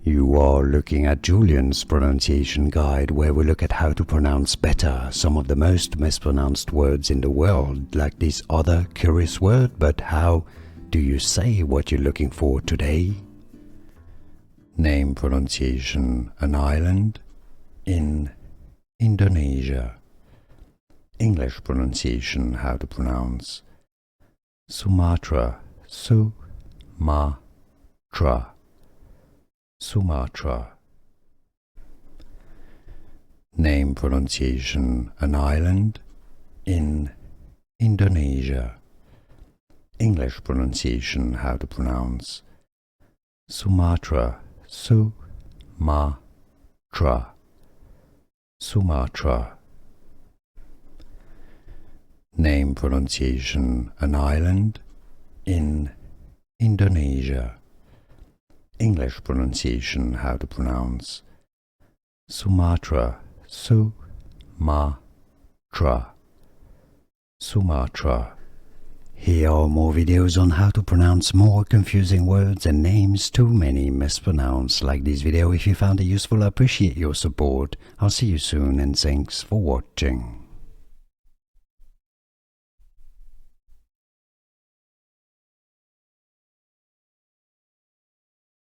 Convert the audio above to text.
You are looking at Julian's pronunciation guide, where we look at how to pronounce better some of the most mispronounced words in the world, like this other curious word. But how do you say what you're looking for today? Name pronunciation: an island in Indonesia. English pronunciation: how to pronounce Sumatra, Sumatra, Sumatra. Name pronunciation: an island in Indonesia. English pronunciation: how to pronounce Sumatra, Sumatra, Sumatra. Name pronunciation: an island in Indonesia. English pronunciation: how to pronounce Sumatra, Sumatra, Sumatra. Here are more videos on how to pronounce more confusing words and names too many mispronounced. Like this video if you found it useful. I appreciate your support. I'll see you soon and thanks for watching.